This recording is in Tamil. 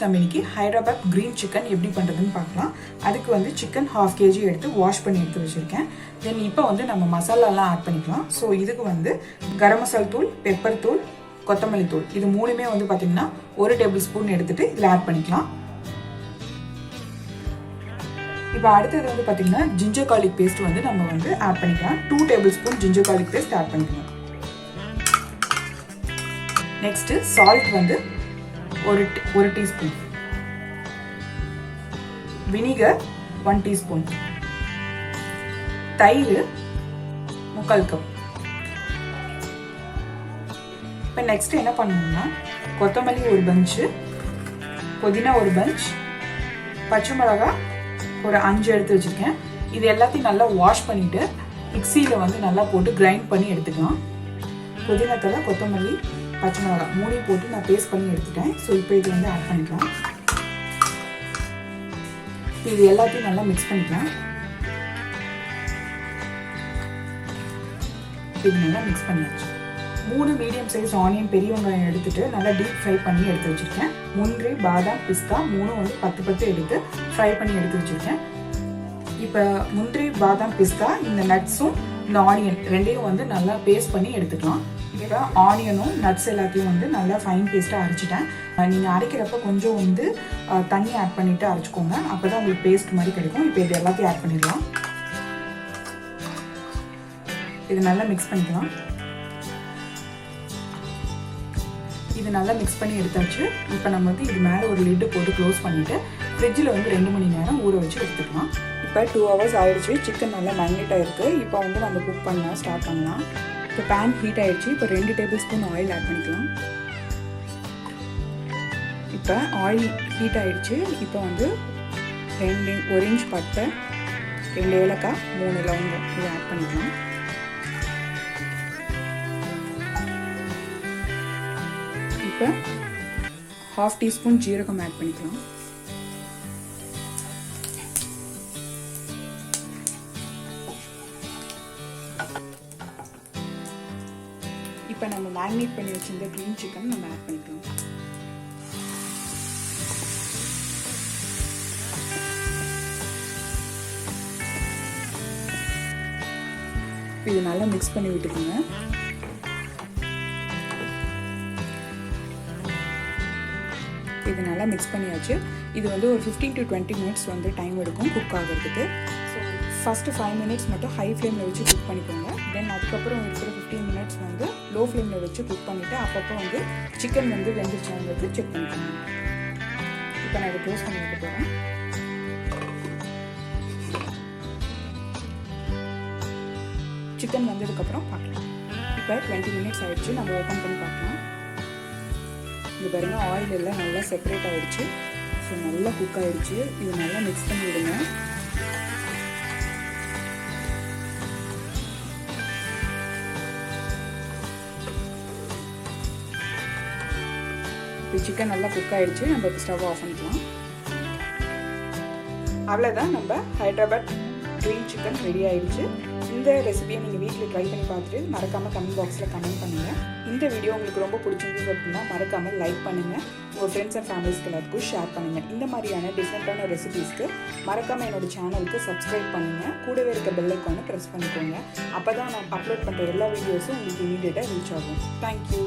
நம்ம இன்னைக்கு ஹைதராபாத் கிரீன் சிக்கன் எப்படி பண்ணுறதுன்னு பார்க்கலாம். அதுக்கு வந்து சிக்கன் 1/2 kg எடுத்து வாஷ் பண்ணி எடுத்து வச்சுருக்கேன். தென் இப்போ வந்து நம்ம மசாலாலாம் ஆட் பண்ணிக்கலாம். ஸோ இதுக்கு வந்து கரம் மசாலா தூள், பெப்பர் தூள், கொத்தமல்லி தூள் இது மூணுமே வந்து பார்த்திங்கன்னா 1 டேபிள் ஸ்பூன் எடுத்துகிட்டு இதில் ஆட் பண்ணிக்கலாம். இப்போ அடுத்தது வந்து பார்த்திங்கன்னா ஜிஞ்சர் கார்லிக் பேஸ்ட் வந்து நம்ம வந்து ஆட் பண்ணிக்கலாம். 2 tablespoon ginger garlic paste add பண்ணிக்கலாம். நெக்ஸ்ட்டு சால்ட் வந்து ஒரு டீஸ்பூன், வினிகர் 1 டீஸ்பூன், தயிர் 3/4 கப். இப்போ நெக்ஸ்ட் என்ன பண்ணணும்னா கொத்தமல்லி ஒரு பஞ்சு, புதினா ஒரு பஞ்ச், பச்சை மிளகா ஒரு 5 எடுத்து வச்சுருக்கேன். இது எல்லாத்தையும் நல்லா வாஷ் பண்ணிவிட்டு மிக்சியில் வந்து நல்லா போட்டு கிரைண்ட் பண்ணி எடுத்துக்கலாம். புதினா தழை, கொத்தமல்லி, பச்சை மிளகா மூணையும் போட்டு நான் பேஸ்ட் பண்ணி எடுத்துட்டேன். ஸோ இப்போ இது வந்து ஆட் பண்ணிக்கலாம். இது எல்லாத்தையும் நல்லா மிக்ஸ் பண்ணிக்கலாம். இது நல்லா மிக்ஸ் பண்ணியாச்சு. 3 மீடியம் சைஸ் ஆனியன் பெரிய வெங்காயம் எடுத்துட்டு நல்லா டீப் ஃப்ரை பண்ணி எடுத்து வச்சிருக்கேன். முந்திரி, பாதாம், பிஸ்தா 3 வந்து 10 எடுத்து ஃப்ரை பண்ணி எடுத்து வச்சிருக்கேன். இப்போ முந்திரி, பாதாம், பிஸ்தா இந்த நட்ஸும் இந்த ஆனியன் ரெண்டையும் வந்து நல்லா பேஸ்ட் பண்ணி எடுத்துக்கலாம். இப்போ ஆனியனும் நட்ஸ் எல்லாத்தையும் வந்து நல்லா ஃபைன் பேஸ்ட்டாக அரைச்சிட்டேன். நீங்கள் அரைக்கிறப்ப கொஞ்சம் வந்து தண்ணி ஆட் பண்ணிவிட்டு அரைச்சிக்கோங்க. அப்போ தான் உங்களுக்கு பேஸ்ட் மாதிரி கிடைக்கும். இப்போ இது எல்லாத்தையும் ஆட் பண்ணிடலாம். இது நல்லா மிக்ஸ் பண்ணிக்கலாம். இது நல்லா மிக்ஸ் பண்ணி எடுத்தாச்சு. இப்போ நம்ம வந்து இது மேலே ஒரு லிட்டு போட்டு க்ளோஸ் பண்ணிவிட்டு ஃப்ரிட்ஜில் வந்து 2 மணி நேரம் ஊற வச்சு எடுத்துக்கலாம். இப்போ 2 hours ஆகிடுச்சு. சிக்கன் நல்லா மேரினேட் ஆகிருக்கு. இப்போ வந்து நம்ம குக் பண்ண ஸ்டார்ட் பண்ணலாம். இப்போ பேன் ஹீட் ஆகிடுச்சு. இப்போ 2 டேபிள் ஸ்பூன் ஆயில் ஆட் பண்ணிக்கலாம். இப்போ ஆயில் ஹீட் ஆகிடுச்சு. இப்போ வந்து 1 இன்ச் பட்டை, 2 ஏலக்காய், 3 லவங்கம் இதை ஆட் பண்ணிக்கலாம். இப்போ 1/2 டீஸ்பூன் ஜீரகம் ஆட் பண்ணிக்கலாம். இப்போ நம்ம மேரினேட் பண்ணி வச்சிருந்த க்ரீன் சிக்கன் நம்ம ஆட் பண்ணிக்கலாம். இது நல்லா மிக்ஸ் பண்ணி விட்டுக்கோங்க. இது நல்லா மிக்ஸ் பண்ணியாச்சு. இது வந்து ஒரு 15 to 20 minutes வந்து டைம் எடுக்கும் குக் ஆகிறதுக்கு. ஸோ ஃபஸ்ட்டு 5 minutes மட்டும் ஹை ஃப்ளேமில் வச்சு குக் பண்ணிக்கோங்க. தென் அதுக்கப்புறம் இருக்கிற 15 minutes வந்து லோ ஃப்ளேமில் வச்சு குக் பண்ணிவிட்டு அப்பப்போ வந்து சிக்கன் வந்து வெந்துருச்சாங்கிறது செக் பண்ணிக்கோங்க. இப்போ நான் இதை க்ளோஸ் பண்ணி வைக்க போகிறேன். சிக்கன் வந்ததுக்கப்புறம் பார்க்கலாம். இப்போ 20 minutes ஆகிடுச்சு. நம்ம ஓப்பன் பண்ணி பார்க்கலாம். இது பாருங்க, ஆயில் எல்லாம் நல்லா செப்பரேட் ஆகிடுச்சு. ஸோ நல்லா குக் ஆகிடுச்சு. இது நல்லா மிக்ஸ் பண்ணி விடுங்க. இப்போ சிக்கன் நல்லா குக் ஆகிடுச்சு. நம்ம இப்போ ஸ்டவ் ஆஃப் பண்ணிக்கலாம். அவ்வளோதான், நம்ம ஹைதராபாத் க்ரீன் சிக்கன் ரெடி ஆகிடுச்சு. இந்த ரெசிபியை நீங்கள் வீட்டில் ட்ரை பண்ணி பார்த்துட்டு மறக்காமல் கமெண்ட் பாக்ஸில் கமெண்ட் பண்ணுங்கள். இந்த வீடியோ உங்களுக்கு ரொம்ப பிடிச்சிருந்தது அப்படின்னா மறக்காமல் லைக் பண்ணுங்கள். உங்கள் ஃப்ரெண்ட்ஸ் அண்ட் ஃபேமிலிஸ்க்கு எல்லாத்துக்கும் ஷேர் பண்ணுங்கள். இந்த மாதிரியான டிஃப்ரெண்ட்டான ரெசிபீஸ்க்கு மறக்காமல் என்னோடய சேனலுக்கு சப்ஸ்கிரைப் பண்ணுங்கள். கூடவே இருக்க பெல் ஐக்கானை ப்ரெஸ் பண்ணிக்கோங்க. அப்போ தான் நான் அப்லோட் பண்ணுற எல்லா வீடியோஸும் உங்களுக்கு இமீடியட்டாக ரீச் ஆகும். தேங்க்யூ.